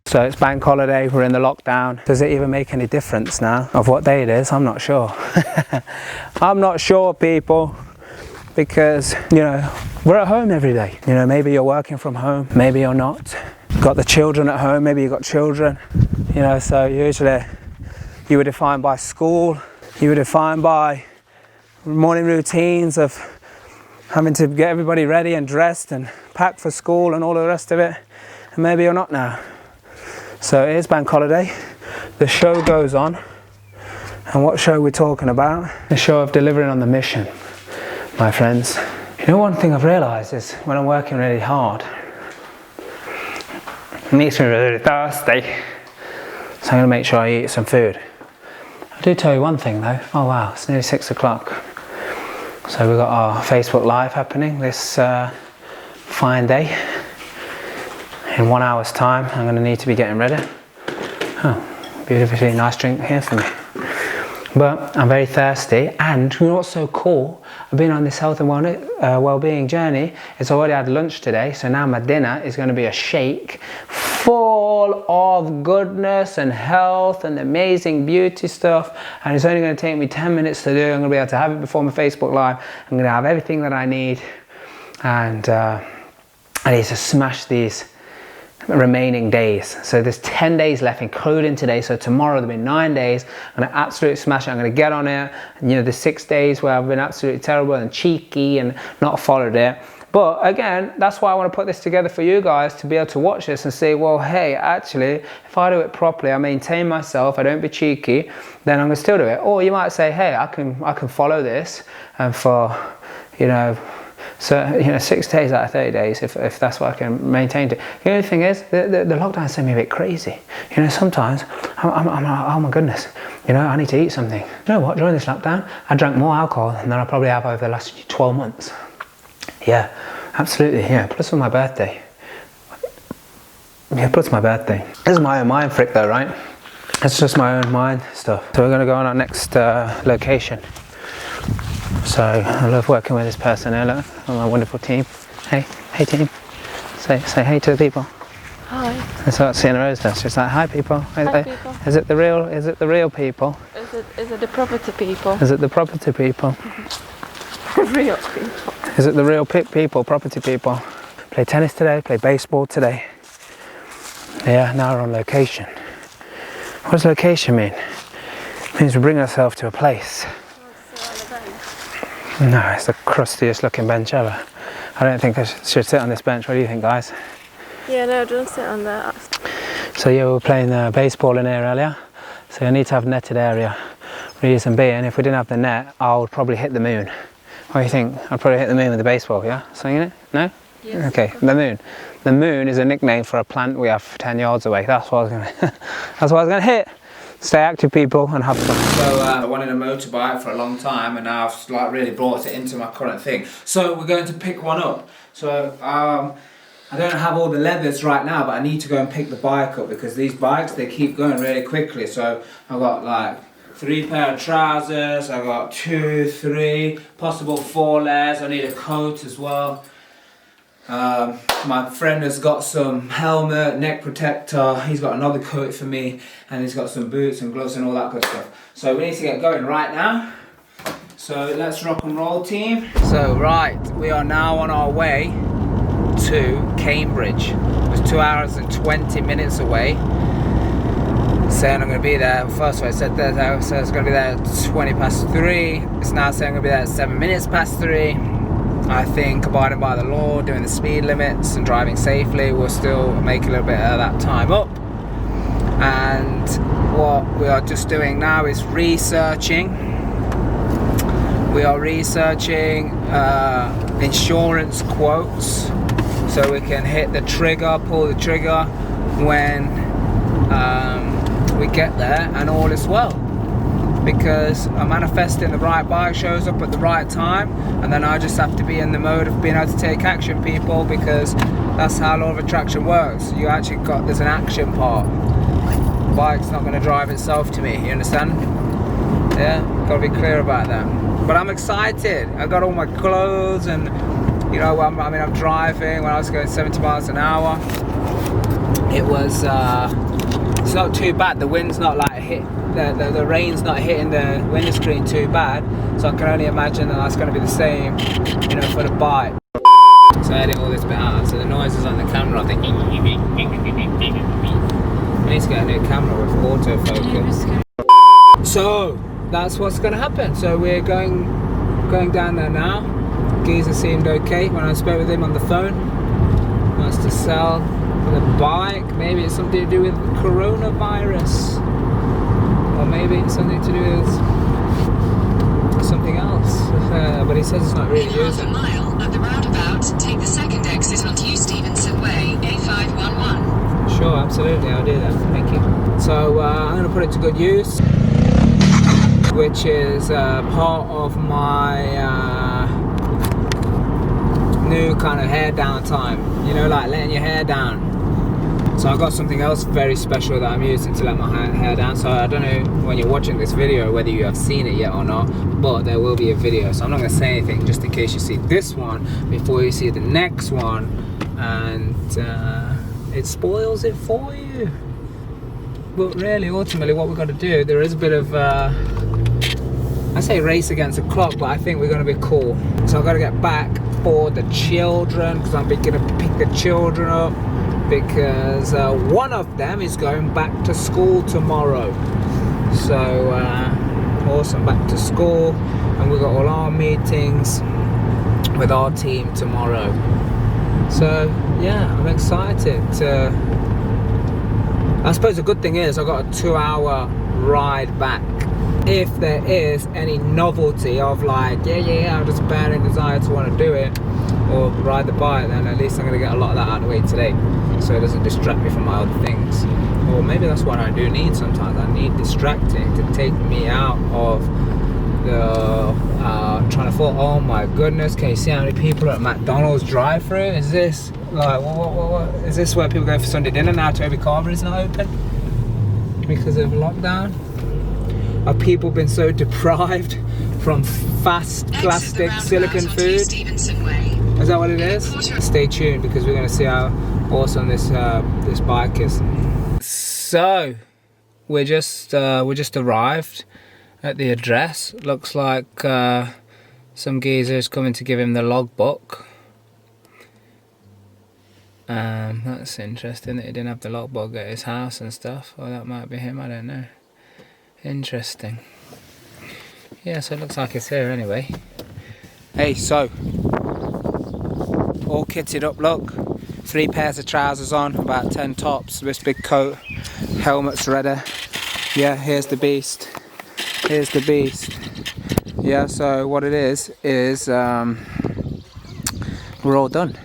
So it's bank holiday, we're in the lockdown. Does it even make any difference now of what day it is? I'm not sure. I'm not sure, people, because, you know, we're at home every day. You know, maybe you're working from home, maybe you're not. Got the children at home, maybe you've got children. You know, so usually you were defined by school, you were defined by morning routines of having to get everybody ready and dressed and packed for school and all the rest of it. And maybe you're not now. So it is bank holiday, the show goes on, and what show we're talking about? The show of delivering on the mission, my friends. You know, one thing I've realised is when I'm working really hard, it makes me really thirsty, so I'm going to make sure I eat some food. I do tell you one thing though, oh wow, it's nearly 6 o'clock. So we've got our Facebook Live happening this fine day. In 1 hour's time, I'm going to need to be getting ready. Oh, beautifully nice drink here for me. But I'm very thirsty, and you know what's so cool? I've been on this health and well-being journey. It's already had lunch today, so now my dinner is going to be a shake full of goodness and health and amazing beauty stuff, and it's only going to take me 10 minutes to do. I'm going to be able to have it before my Facebook Live. I'm going to have everything that I need, and I need to smash these remaining days. So there's 10 days left, including today. So tomorrow there'll be 9 days. I'm going to absolutely smash it. I'm going to get on it. And, you know, the 6 days where I've been absolutely terrible and cheeky and not followed it. But again, that's why I want to put this together for you guys, to be able to watch this and say, well, hey, actually, if I do it properly, I maintain myself, I don't be cheeky, then I'm going to still do it. Or you might say, hey, I can follow this, and for, you know, so, you know, 6 days out of 30 days, if that's what I can maintain to. The only thing is, the lockdown sent me a bit crazy. You know, sometimes, I'm like, oh my goodness, you know, I need to eat something. You know what, during this lockdown, I drank more alcohol than I probably have over the last 12 months. Yeah, absolutely, yeah, plus for my birthday. Yeah, plus my birthday. This is my own mind frick though, right? It's just my own mind stuff. So we're going to go on our next location. So I love working with this person, Ella, on my wonderful team. Hey team. Say hey to the people. Hi. That's what Sienna Rose does. She's like, hi people. Hi people. Is it the real people? Is it the property people? Is it the property people? Real people. Is it the real people, property people? Play tennis today, play baseball today. Yeah, now we're on location. What does location mean? It means we bring ourselves to a place. No, it's the crustiest looking bench ever. I don't think I should sit on this bench. What do you think, guys? Yeah, no, don't sit on that. So yeah, we were playing baseball in here earlier. So I need to have a netted area. Reason being, if we didn't have the net, I would probably hit the moon. What do you think? I'd probably hit the moon with the baseball, yeah? Swinging it? No? Yes. Okay, the moon. The moon is a nickname for a plant we have 10 yards away. That's what I was gonna that's what I was gonna hit. Stay active, people, and have fun. So I wanted a motorbike for a long time, and now I've like really brought it into my current thing. So we're going to pick one up. So I don't have all the leathers right now, but I need to go and pick the bike up, because these bikes, they keep going really quickly. So I've got like 3 pair of trousers, I've got 2, 3, possible 4 layers. I need a coat as well. My friend has got some helmet, neck protector, he's got another coat for me, and he's got some boots and gloves and all that good stuff. So we need to get going right now. So let's rock and roll, team. So right, we are now on our way to Cambridge. It's 2 hours and 20 minutes away. Saying I'm going to be there, first of all it said there, so it's going to be there at 20 past 3. It's now saying I'm going to be there at 7 minutes past 3. I think abiding by the law, doing the speed limits and driving safely will still make a little bit of that time up. And what we are just doing now is researching. We are researching insurance quotes, so we can hit the trigger, pull the trigger when we get there and all is well. Because I'm manifesting the right bike shows up at the right time, and then I just have to be in the mode of being able to take action, people, because that's how law of attraction works. You actually there's an action part. The bike's not going to drive itself to me, you understand? Yeah, gotta be clear about that. But I'm excited. I got all my clothes and, you know, I'm driving. When I was going 70 miles an hour, it was, it's not too bad. The wind's not like the rain's not hitting the windscreen too bad. So I can only imagine that that's gonna be the same, you know, for the bike. So I edit all this bit out, so the noises on the camera, I think, I need to get a new camera with autofocus. So that's what's going to happen. So we're going down there now. Geezer seemed okay when I spoke with him on the phone. Wants to sell the bike. Maybe it's something to do with coronavirus, or maybe it's something to do with something else. But he says it's not really using. At the roundabout, take the second exit onto Hugh Stevenson Way, A511. Sure, absolutely, I'll do that. Thank you. So I'm going to put it to good use, which is part of my new kind of hair down time. You know, like letting your hair down. So I've got something else very special that I'm using to let my hair down. So I don't know when you're watching this video whether you have seen it yet or not, but there will be a video. So I'm not going to say anything just in case you see this one before you see the next one, and it spoils it for you. But really, ultimately, what we've got to do, there is a bit of, I say race against the clock, but I think we're going to be cool. So I've got to get back for the children, because I'm going to pick the children up, because one of them is going back to school tomorrow. So awesome, back to school, and we've got all our meetings with our team tomorrow. So yeah, I'm excited. I suppose the good thing is I got a 2-hour ride back. If there is any novelty of like, I'm just burning desire to want to do it or ride the bike, then at least I'm going to get a lot of that out of the way today, so it doesn't distract me from my other things. Or maybe that's what I do need sometimes. I need distracting to take me out of the trying to fall. Oh my goodness, can you see how many people are at McDonald's drive-thru? Is this like what is this where people go for Sunday dinner now? Toby Carver is not open because of lockdown. Have people been so deprived from fast plastic silicone food? Is that what it is? Stay tuned, because we're going to see how awesome this this bike is. So we just arrived at the address. Looks like some geezer is coming to give him the logbook. That's interesting that he didn't have the logbook at his house and stuff. Or that might be him, I don't know. Interesting. Yeah, so it looks like it's here anyway. Hey, so all kitted up, look. 3 pairs of trousers on, about 10 tops, this big coat, helmet's ready. Yeah, here's the beast. Here's the beast. Yeah, so what it is we're all done.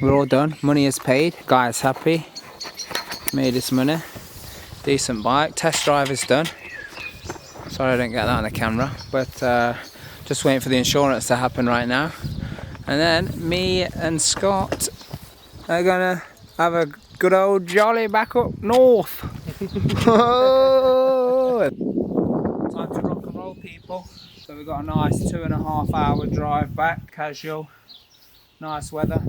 We're all done. Money is paid. Guy's happy. Made his money. Decent bike. Test drive is done. Sorry I didn't get that on the camera, but just waiting for the insurance to happen right now. And then me and Scott are gonna have a good old jolly back up north. Time to rock and roll, people. So we've got a nice 2.5 hour drive back, casual, nice weather.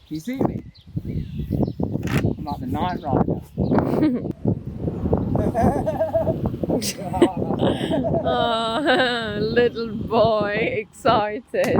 You see me? I'm like the night rider. Oh, little boy, excited.